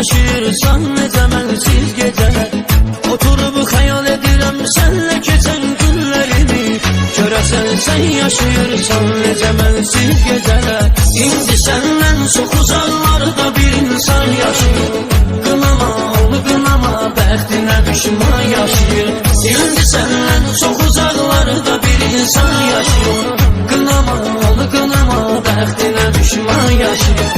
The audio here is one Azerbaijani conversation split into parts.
yaşayırsan necə mənsiz gecələr. Oturub xəyal edirəm sənlə keçən günlərimi. Görəsən sən yaşayırsan necə mənsiz gecələr. İndi səndən çox uzaqlarda bir insan yaşayır. Qınama onu qınama, bəxtinə düşman yaşayır. İndi səndən çox uzaqlarda bir insan yaşayır. Qınama onu qınama, bəxtinə düşman yaşayır.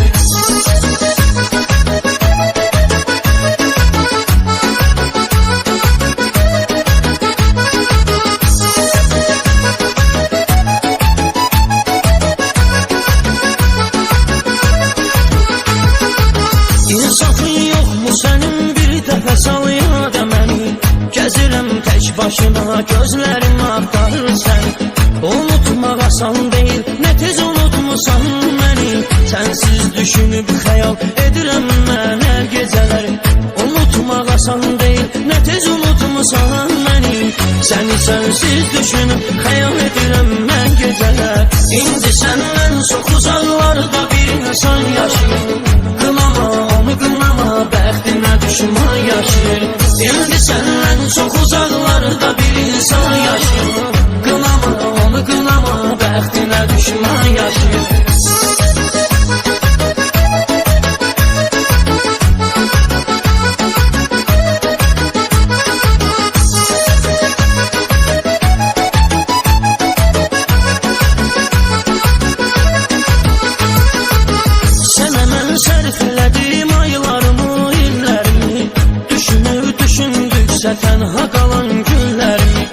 İnsafın yoxmu sənin, bir dəfə sal yada məni. Gəzirəm tək başına, gözlərim axtarır səni. Unutmaq asan deyil, nə tez unutmusan məni. Sənsiz düşünüb xəyal edirəm mən hər gecələri. Unutmaq asan deyil, nə tez unutmusan məni. Səni sənsiz düşünüb xəyal edirəm mən gecələr. İndi səndən çox uzaqlarda bir insan yaşayır. Qınama onu qınama, bəxtinə düşman yaşayır. İndi səndən çox uzaqlarda bir insan yaşayır. Qınama onu qınama, bəxtinə düşman yaşayır. Sərf elədim aylarımı, illərimi. Düşündükcə tənha qalan günlərimi.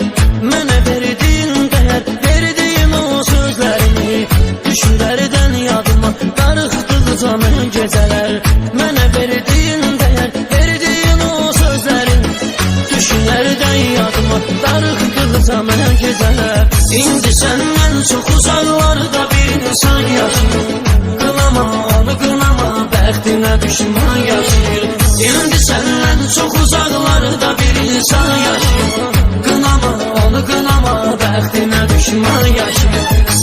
Mənə verdiyin dəyər, verdiyin o sözlərimi. Düşlərdən yadıma darıxdı zaman gecələr. Mənə verdiyin dəyər, verdiyin o sözlərimi. Düşlərdən yadıma darıxdı zaman gecələr. İndi səndən çox uzaqlarda bir insan yaşayır. Qınama onu qınama, bəxtinə düşman yaşayır. İndi səndən çox uzaqlarda bir insan yaşayır. Qınama onu qınama, bəxtinə düşman yaşayır.